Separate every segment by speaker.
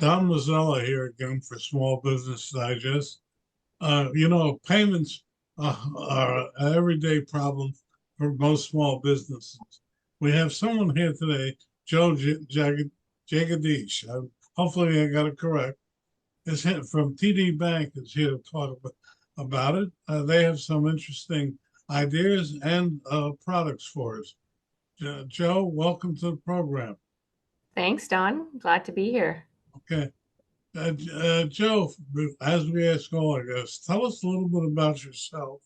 Speaker 1: Don Mazzella here again for Small Business Digest. Payments are an everyday problem for most small businesses. We have someone here today, Jagadish. Hopefully, I got it correct. Is from TD Bank is here to talk about it. They have some interesting ideas and products for us. Joe, welcome to the program.
Speaker 2: Thanks, Don. Glad to be here.
Speaker 1: Okay. Joe, as we ask all our guests, tell us a little bit about yourself.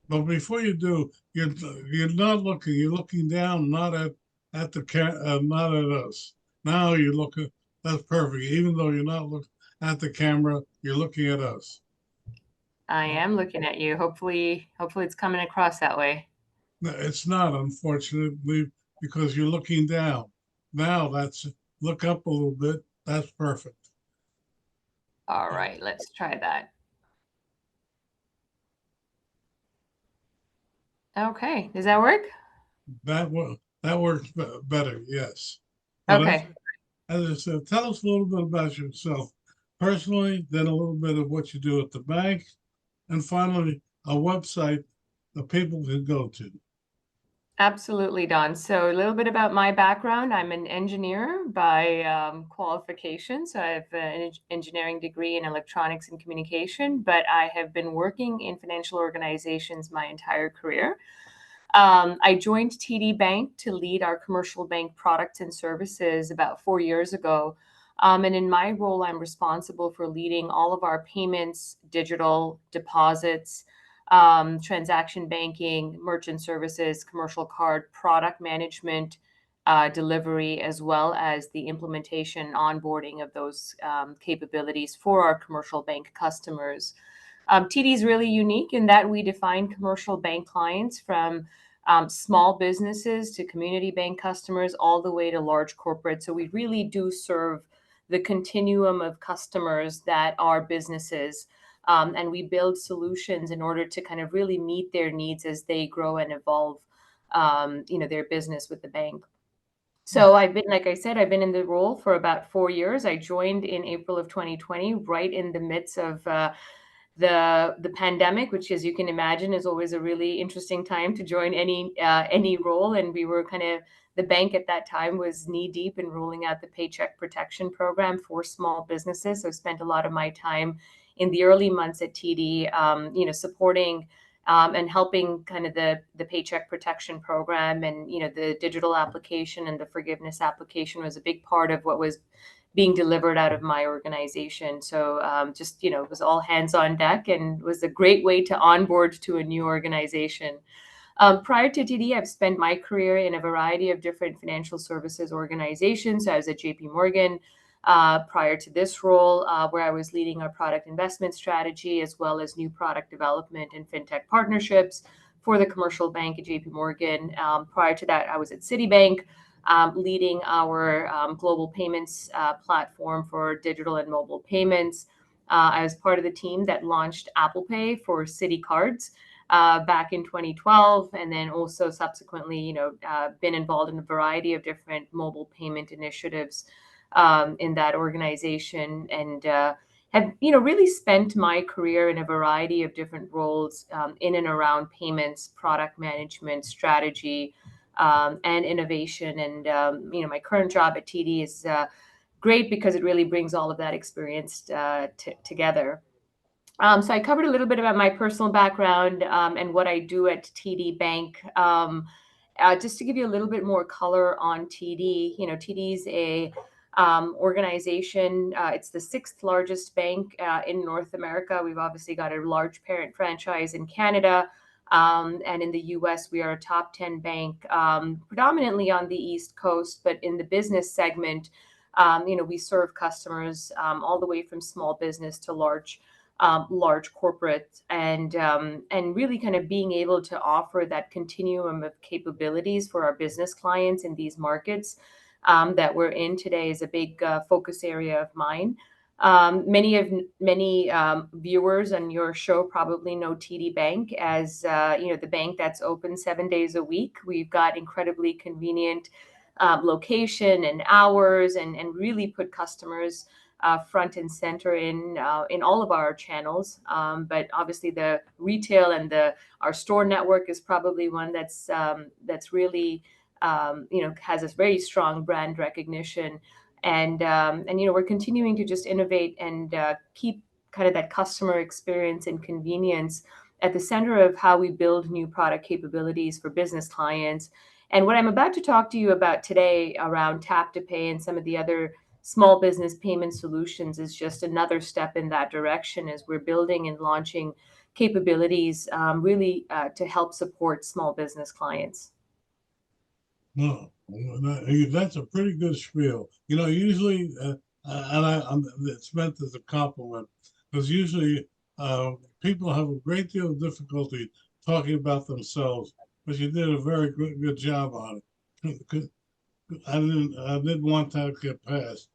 Speaker 1: But before you do, you're not looking. You're looking down, not at not at us. Now you're looking. That's perfect. Even though you're not looking at the camera, you're looking at us.
Speaker 2: I am looking at you. Hopefully it's coming across that way.
Speaker 1: No, it's not, unfortunately, because you're looking down. Now look up a little bit. That's perfect.
Speaker 2: All right, let's try that. Okay, does that work?
Speaker 1: That works better. Yes. But
Speaker 2: Okay.
Speaker 1: as I said, tell us a little bit about yourself personally, then a little bit of what you do at the bank, and finally, a website that people can go to.
Speaker 2: Absolutely, Don. So a little bit about my background. I'm an engineer by qualification. So I have an engineering degree in electronics and communication, but I have been working in financial organizations my entire career. I joined TD Bank to lead our commercial bank products and services about 4 years ago. And in my role, I'm responsible for leading all of our payments, digital deposits, transaction banking, merchant services, commercial card, product management, delivery, as well as the implementation, onboarding of those capabilities for our commercial bank customers. TD is really unique in that we define commercial bank clients from small businesses to community bank customers all the way to large corporate. So we really do serve the continuum of customers that are businesses. And we build solutions in order to kind of really meet their needs as they grow and evolve, their business with the bank. So like I said, I've been in the role for about 4 years. I joined in April of 2020, right in the midst of the pandemic, which, as you can imagine, is always a really interesting time to join any role. And we were the bank at that time was knee deep in rolling out the Paycheck Protection Program for small businesses. So I spent a lot of my time in the early months at TD, supporting and helping kind of the Paycheck Protection Program, and the digital application and the forgiveness application was a big part of what was being delivered out of my organization. So it was all hands on deck and was a great way to onboard to a new organization. Prior to TD, I've spent my career in a variety of different financial services organizations. I was at JP Morgan prior to this role, where I was leading our product investment strategy, as well as new product development and fintech partnerships for the commercial bank at JP Morgan. Prior to that, I was at Citibank, leading our global payments platform for digital and mobile payments. I was part of the team that launched Apple Pay for Citi cards back in 2012, and then also subsequently, been involved in a variety of different mobile payment initiatives in that organization, and have really spent my career in a variety of different roles in and around payments, product management, strategy, and innovation. And my current job at TD is great because it really brings all of that experience together. So I covered a little bit about my personal background and what I do at TD Bank. Just to give you a little bit more color on TD, TD is a organization. It's the sixth largest bank in North America. We've obviously got a large parent franchise in Canada. And in the US, we are a top 10 bank, predominantly on the East Coast, but in the business segment, we serve customers all the way from small business to large corporate, and really kind of being able to offer that continuum of capabilities for our business clients in these markets that we're in today is a big focus area of mine. Many viewers on your show probably know TD Bank as the bank that's open 7 days a week. We've got incredibly convenient location and hours, and really put customers front and center in all of our channels. But obviously, the retail and our store network is probably one that's really has a very strong brand recognition, and we're continuing to just innovate and keep kind of that customer experience and convenience at the center of how we build new product capabilities for business clients. And what I'm about to talk to you about today around tap to pay and some of the other small business payment solutions is just another step in that direction as we're building and launching capabilities really to help support small business clients.
Speaker 1: No, that's a pretty good spiel. Usually, it's meant as a compliment, because usually people have a great deal of difficulty talking about themselves, but you did a very good job on it. I didn't want that to get past.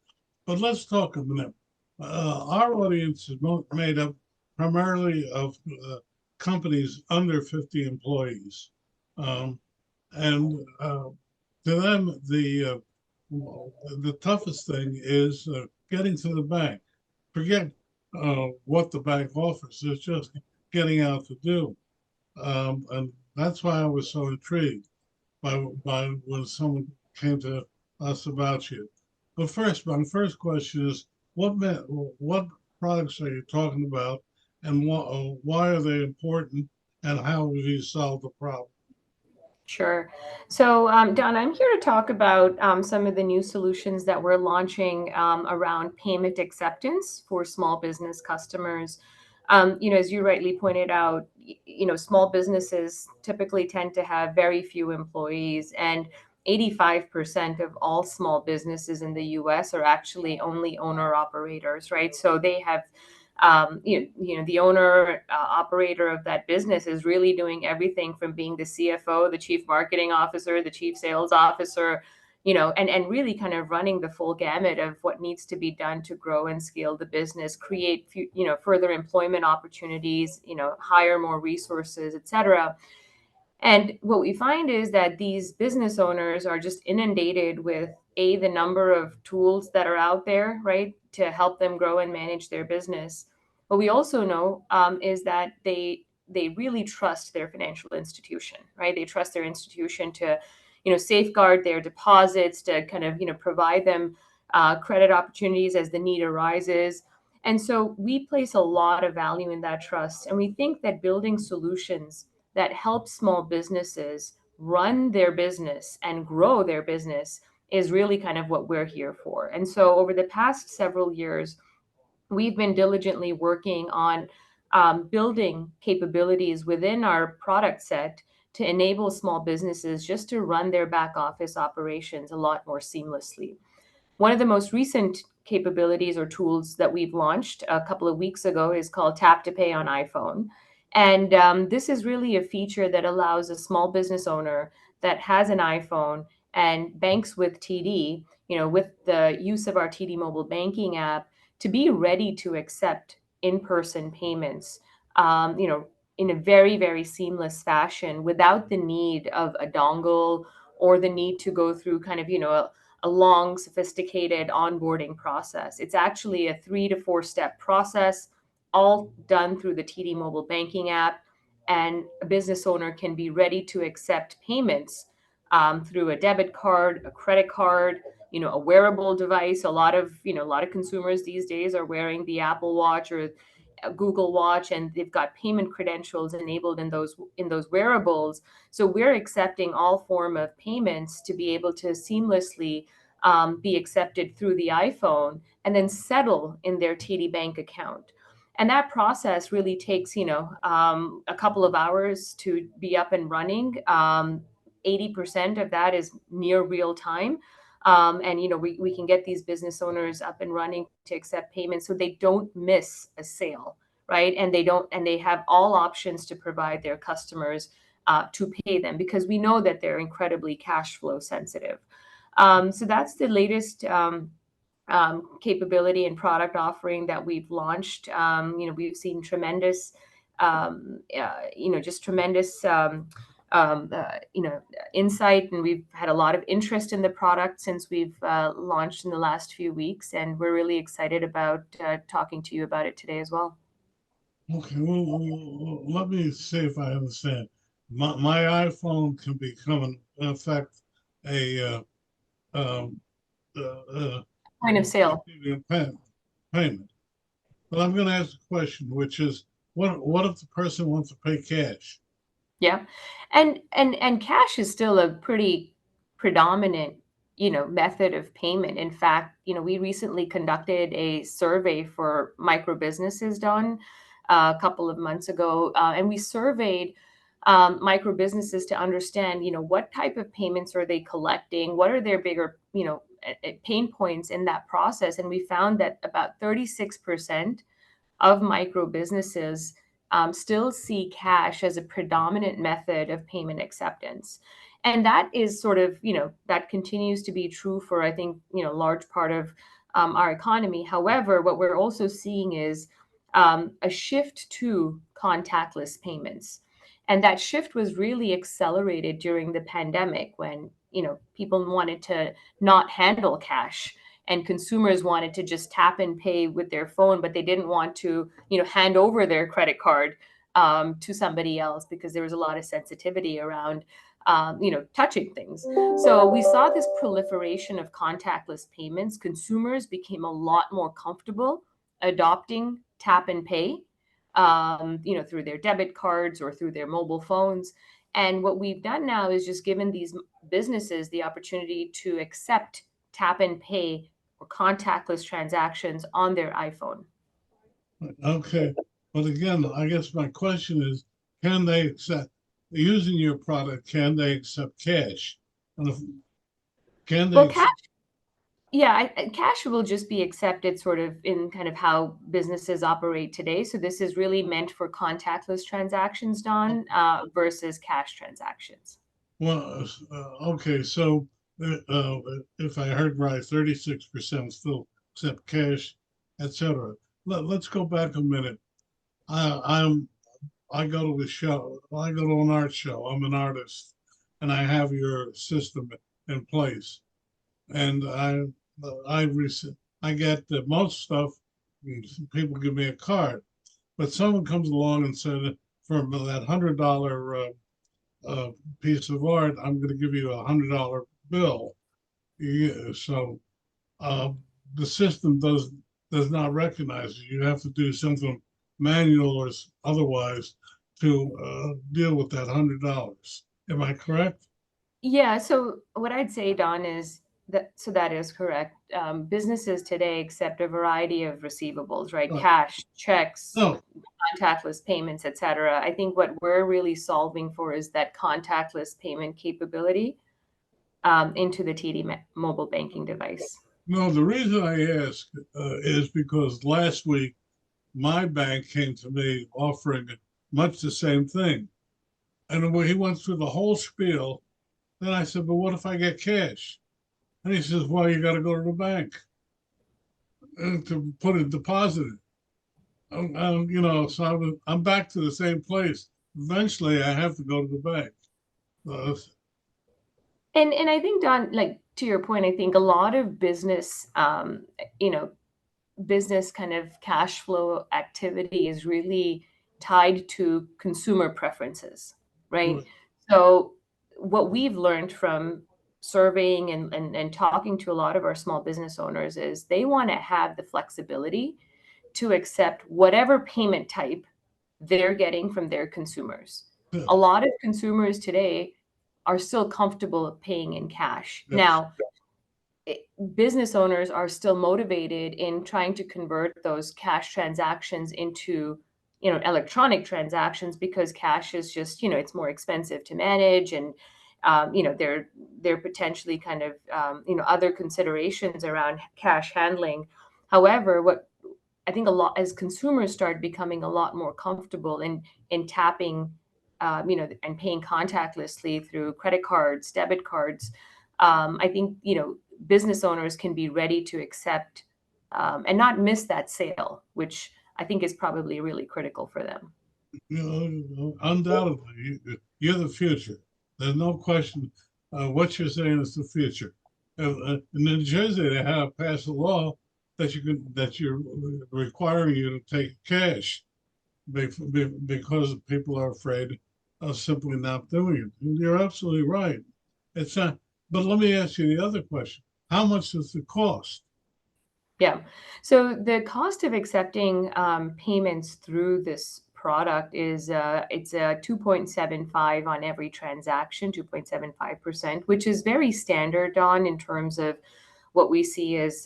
Speaker 1: But let's talk a minute. Our audience is made up primarily of companies under 50 employees. Um, and to them, the toughest thing is getting to the bank. Forget what the bank offers; it's just getting out to do. And that's why I was so intrigued by when someone came to us about you. But first, my first question is, what products are you talking about, and why are they important, and how have you solved the problem?
Speaker 2: Sure. So, Don, I'm here to talk about some of the new solutions that we're launching around payment acceptance for small business customers. As you rightly pointed out, small businesses typically tend to have very few employees, and 85% of all small businesses in the US are actually only owner operators, right? So they have the owner operator of that business is really doing everything from being the CFO, the chief marketing officer, the chief sales officer, and really kind of running the full gamut of what needs to be done to grow and scale the business, create further employment opportunities, hire more resources, etc. And what we find is that these business owners are just inundated with the number of tools that are out there, right, to help them grow and manage their business. What we also know is that they really trust their financial institution, right? They trust their institution to, safeguard their deposits, to kind of, provide them credit opportunities as the need arises. And so we place a lot of value in that trust, and we think that building solutions that help small businesses run their business and grow their business is really kind of what we're here for. And so over the past several years, we've been diligently working on building capabilities within our product set to enable small businesses just to run their back office operations a lot more seamlessly. One of the most recent capabilities or tools that we've launched a couple of weeks ago is called Tap to Pay on iPhone. And this is really a feature that allows a small business owner that has an iPhone and banks with TD, with the use of our TD mobile banking app, to be ready to accept in-person payments, in a very, very seamless fashion without the need of a dongle or the need to go through kind of, a long, sophisticated onboarding process. It's actually a 3 to 4 step process, all done through the TD mobile banking app. And a business owner can be ready to accept payments through a debit card, a credit card, a wearable device. A lot of consumers these days are wearing the Apple Watch or Google Watch, and they've got payment credentials enabled in those wearables. So we're accepting all form of payments to be able to seamlessly be accepted through the iPhone and then settle in their TD Bank account. And that process really takes, a couple of hours to be up and running. 80% of that is near real time. And we can get these business owners up and running to accept payments so they don't miss a sale, right? And they have all options to provide their customers to pay them, because we know that they're incredibly cash flow sensitive. So that's the latest capability and product offering that we've launched. We've seen tremendous, just tremendous insight, and we've had a lot of interest in the product since we've launched in the last few weeks, and we're really excited about talking to you about it today as well.
Speaker 1: Okay, well, let me see if I understand. My iPhone can become, in effect, a um, uh, uh,
Speaker 2: Point of sale.
Speaker 1: payment. But I'm going to ask a question, which is, what if the person wants to pay cash?
Speaker 2: Yeah. And cash is still a pretty predominant, method of payment. In fact, we recently conducted a survey for micro businesses, Don, a couple of months ago, and we surveyed micro businesses to understand, what type of payments are they collecting, what are their bigger, pain points in that process, and we found that about 36% of micro businesses still see cash as a predominant method of payment acceptance. And that is sort of, that continues to be true for, I think, large part of our economy. However, what we're also seeing is a shift to contactless payments. And that shift was really accelerated during the pandemic when, people wanted to not handle cash and consumers wanted to just tap and pay with their phone, but they didn't want to, hand over their credit card to somebody else because there was a lot of sensitivity around, touching things. So we saw this proliferation of contactless payments. Consumers became a lot more comfortable adopting tap and pay, through their debit cards or through their mobile phones. And what we've done now is just given these businesses the opportunity to accept tap and pay or contactless transactions on their iPhone.
Speaker 1: Okay, but again, I guess my question is, can they accept using your product? Can they accept cash? And if, can they
Speaker 2: Well, cash,
Speaker 1: accept?
Speaker 2: yeah, cash will just be accepted sort of in kind of how businesses operate today. So this is really meant for contactless transactions, Don, versus cash transactions.
Speaker 1: Well, okay, so if I heard right, 36% still accept cash, etc. Let's go back a minute. I, I'm I go to a show. I go to an art show. I'm an artist, and I have your system in place. And I get the most stuff. People give me a card, but someone comes along and said, for that $100 piece of art, I'm going to give you $100 bill. Yeah, so uh, the system does not recognize it. You have to do something manual or otherwise to deal with that $100. Am I correct?
Speaker 2: Yeah, so what I'd say, Don, is that is correct. Businesses today accept a variety of receivables, right?
Speaker 1: Uh,
Speaker 2: Cash, checks,
Speaker 1: no,
Speaker 2: contactless payments, et cetera. I think what we're really solving for is that contactless payment capability into the TD mobile banking device.
Speaker 1: no. The reason I ask is because last week my bank came to me offering much the same thing, and when he went through the whole spiel, then I said, "But what if I get cash?" And he says, "Well, you got to go to the bank to put a deposit in." So I'm back to the same place. Eventually, I have to go to the bank. Uh,
Speaker 2: And I think, Don, like to your point, I think a lot of business, you know, business kind of cash flow activity is really tied to consumer preferences, right?
Speaker 1: right.
Speaker 2: So what we've learned from surveying and talking to a lot of our small business owners is they want to have the flexibility to accept whatever payment type they're getting from their consumers.
Speaker 1: Yeah,
Speaker 2: A lot of consumers today are still comfortable paying in cash.
Speaker 1: yes.
Speaker 2: Now, business owners are still motivated in trying to convert those cash transactions into, electronic transactions because cash is just, it's more expensive to manage, and there potentially kind of other considerations around cash handling. However, what I think a lot as consumers start becoming a lot more comfortable in tapping, and paying contactlessly through credit cards, debit cards. I think business owners can be ready to accept and not miss that sale, which I think is probably really critical for them.
Speaker 1: Undoubtedly, you're the future. There's no question. What you're saying is the future. In New Jersey, they have passed a law that you're requiring you to take cash because people are afraid of simply not doing it. And you're absolutely right. It's not. But let me ask you the other question: how much does it cost?
Speaker 2: Yeah. So the cost of accepting payments through this product is it's a 2.75 on every transaction, 2.75%, which is very standard on in terms of what we see as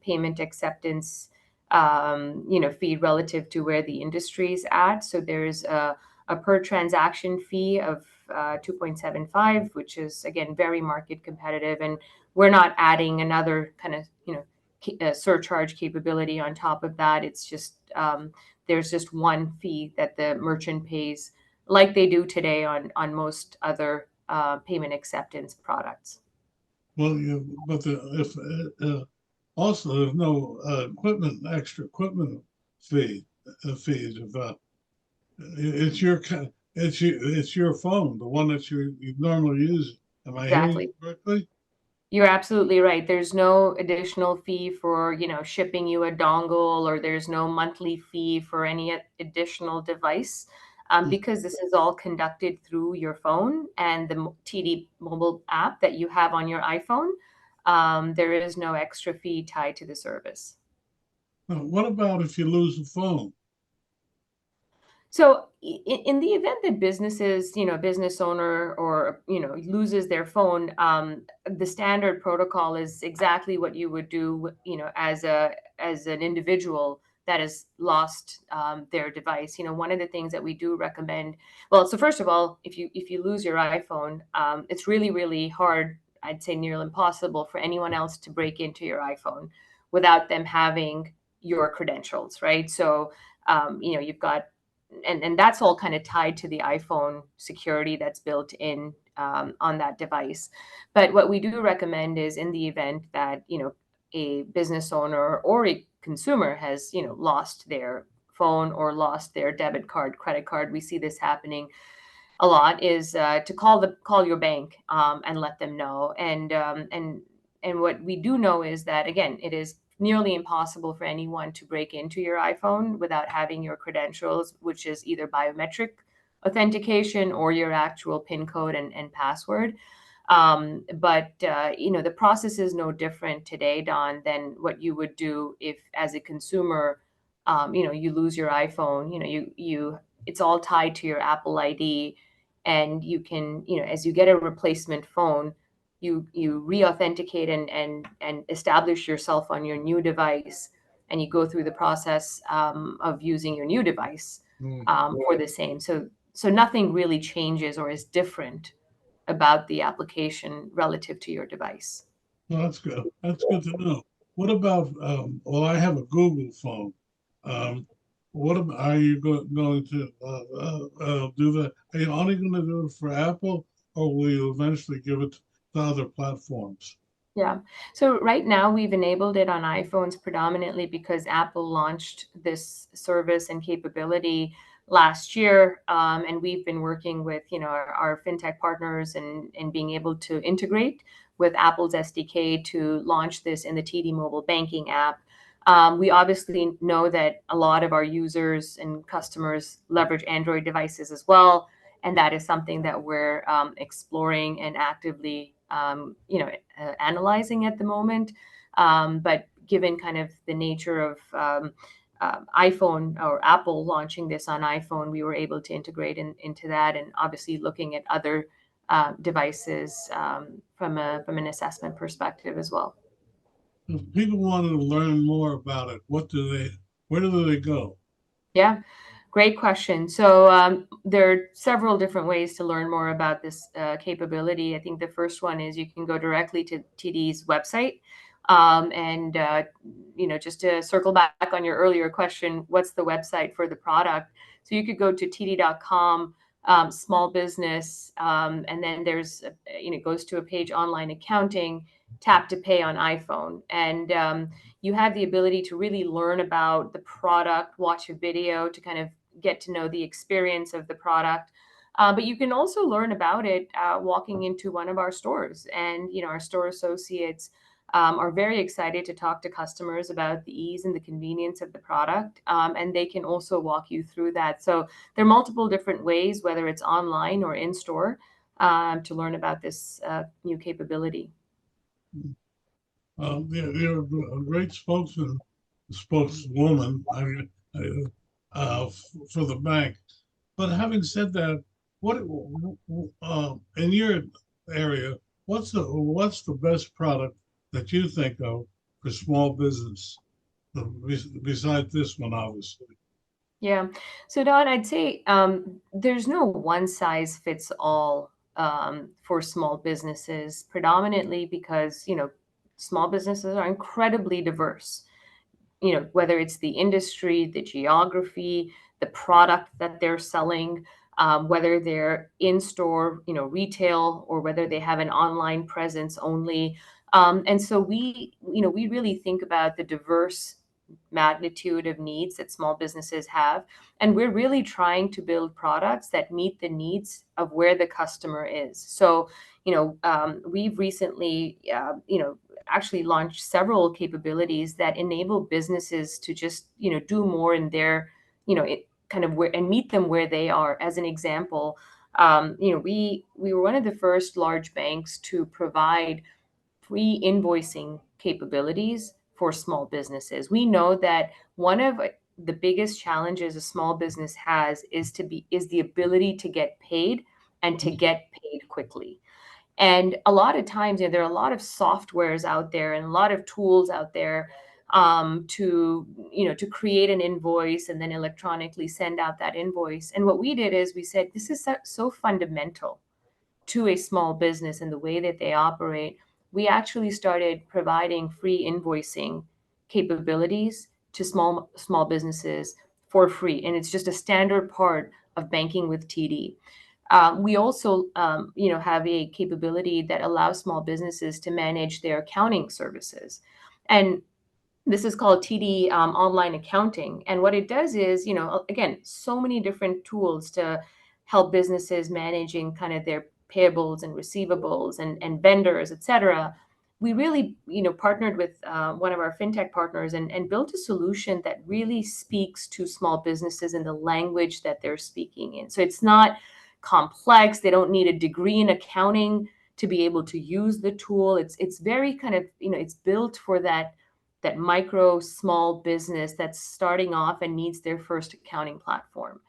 Speaker 2: payment acceptance fee relative to where the industry is at. So there's a per transaction fee of 2.75, which is again very market competitive, and we're not adding another kind of surcharge capability on top of that. It's just there's just one fee that the merchant pays, like they do today on most other payment acceptance products.
Speaker 1: Well, but if also there's no extra equipment fees. If it's it's your phone, the one that you normally use. Am I hearing you
Speaker 2: Exactly.
Speaker 1: correctly?
Speaker 2: You're absolutely right. There's no additional fee for, shipping you a dongle, or there's no monthly fee for any additional device, because this is all conducted through your phone and the TD mobile app that you have on your iPhone. There is no extra fee tied to the service.
Speaker 1: Now, what about if you lose the phone?
Speaker 2: So in the event that businesses, business owner or, loses their phone, the standard protocol is exactly what you would do, as an individual that has lost their device. One of the things that we do recommend, well, so first of all, if you lose your iPhone, it's really, really hard, I'd say nearly impossible for anyone else to break into your iPhone without them having your credentials, right? So you've got and that's all kind of tied to the iPhone security that's built in on that device. But what we do recommend is in the event that a business owner or a consumer has lost their phone or lost their debit card, credit card. We see this happening a lot is to call your bank and let them know. And what we do know is that again, it is nearly impossible for anyone to break into your iPhone without having your credentials, which is either biometric authentication or your actual PIN code and password. But the process is no different today, Don, than what you would do if, as a consumer, you lose your iPhone. You it's all tied to your Apple ID, and you can, as you get a replacement phone, you re-authenticate and establish yourself on your new device, and you go through the process of using your new device
Speaker 1: Hmm.
Speaker 2: for the same. So nothing really changes or is different about the application relative to your device.
Speaker 1: Well, that's good. That's good to know. What about? Well, I have a Google phone. Um, are you going to do that? Are you only going to do it for Apple, or will you eventually give it to other platforms?
Speaker 2: Yeah. So right now we've enabled it on iPhones predominantly because Apple launched this service and capability last year, and we've been working with our fintech partners and being able to integrate with Apple's SDK to launch this in the TD mobile banking app. We obviously know that a lot of our users and customers leverage Android devices as well, and that is something that we're exploring and actively analyzing at the moment. But given kind of the nature of iPhone or Apple launching this on iPhone, we were able to integrate into that, and obviously looking at other devices from an assessment perspective as well.
Speaker 1: If people wanted to learn more about it, where do they go?
Speaker 2: Yeah, great question. So there are several different ways to learn more about this capability. I think the first one is you can go directly to TD's website. And, just to circle back on your earlier question, what's the website for the product? So you could go to td.com, small business, and then it goes to a page online accounting, tap to pay on iPhone. And you have the ability to really learn about the product, watch a video to kind of get to know the experience of the product. But you can also learn about it walking into one of our stores. And, our store associates are very excited to talk to customers about the ease and the convenience of the product. And they can also walk you through that. So there are multiple different ways, whether it's online or in store, to learn about this new capability.
Speaker 1: You're a great spokeswoman for the bank. But having said that, what in your area, what's the best product that you think of for small business besides this one, obviously?
Speaker 2: Yeah. So Don, I'd say there's no one size fits all for small businesses, predominantly because, small businesses are incredibly diverse. Whether it's the industry, the geography, the product that they're selling, whether they're in store, retail, or whether they have an online presence only. And so we really think about the diverse magnitude of needs that small businesses have. And we're really trying to build products that meet the needs of where the customer is. So, we've recently, actually launched several capabilities that enable businesses to just, do more in their, it kind of where and meet them where they are. As an example, we were one of the first large banks to provide free invoicing capabilities for small businesses. We know that one of the biggest challenges a small business has is the ability to get paid and to get paid quickly. And a lot of times, there are a lot of softwares out there and a lot of tools out there to create an invoice and then electronically send out that invoice. And what we did is we said, this is so fundamental to a small business and the way that they operate. We actually started providing free invoicing capabilities to small businesses for free, and it's just a standard part of banking with TD. We also, have a capability that allows small businesses to manage their accounting services, and this is called TD Online Accounting. And what it does is, again, so many different tools to help businesses managing kind of their payables and receivables and vendors, et cetera. We really, partnered with one of our fintech partners and built a solution that really speaks to small businesses in the language that they're speaking in. So it's not complex. They don't need a degree in accounting to be able to use the tool. It's very kind of, it's built for that micro small business that's starting off and needs their first accounting platform.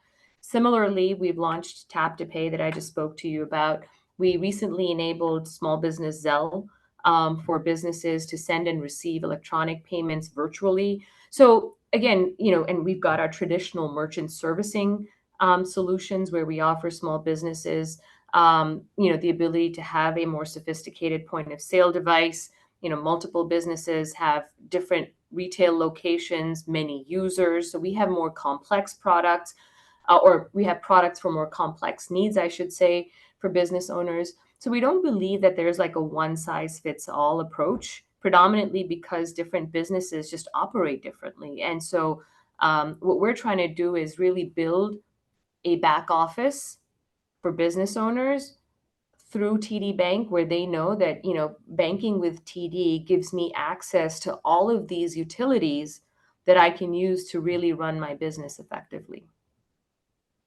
Speaker 2: Similarly, we've launched Tap to Pay that I just spoke to you about. We recently enabled small business Zelle for businesses to send and receive electronic payments virtually. So again, and we've got our traditional merchant servicing solutions where we offer small businesses, the ability to have a more sophisticated point of sale device. Multiple businesses have different retail locations, many users. So we have more complex products, or we have products for more complex needs, I should say, for business owners. So we don't believe that there's like a one size fits all approach, predominantly because different businesses just operate differently. And so what we're trying to do is really build a back office for business owners through TD Bank, where they know that, banking with TD gives me access to all of these utilities that I can use to really run my business effectively.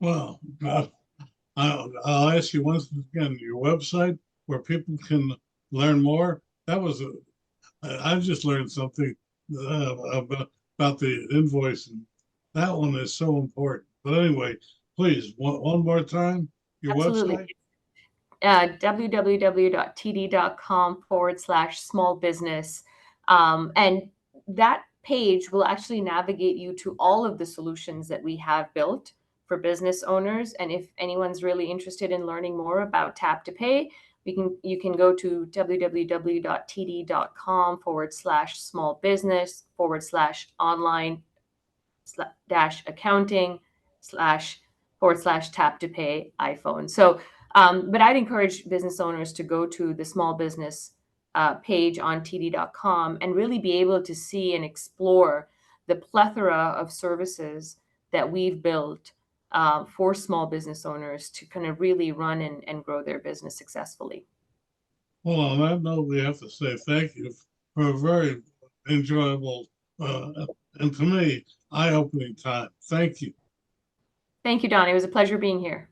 Speaker 1: Well, I'll ask you once again, your website where people can learn more. I just learned something about the invoicing. That one is so important. But anyway, please, one more time, your
Speaker 2: Absolutely.
Speaker 1: website.
Speaker 2: www.td.com/small business. And that page will actually navigate you to all of the solutions that we have built for business owners. And if anyone's really interested in learning more about Tap to Pay, you can go to www.td.com/small business/online -accounting/ /tap to pay iPhone. So, but I'd encourage business owners to go to the small business page on td.com and really be able to see and explore the plethora of services that we've built for small business owners to kind of really run and grow their business successfully.
Speaker 1: Well, on that note, we have to say thank you for a very enjoyable and to me eye-opening time. Thank you.
Speaker 2: Thank you, Don. It was a pleasure being here.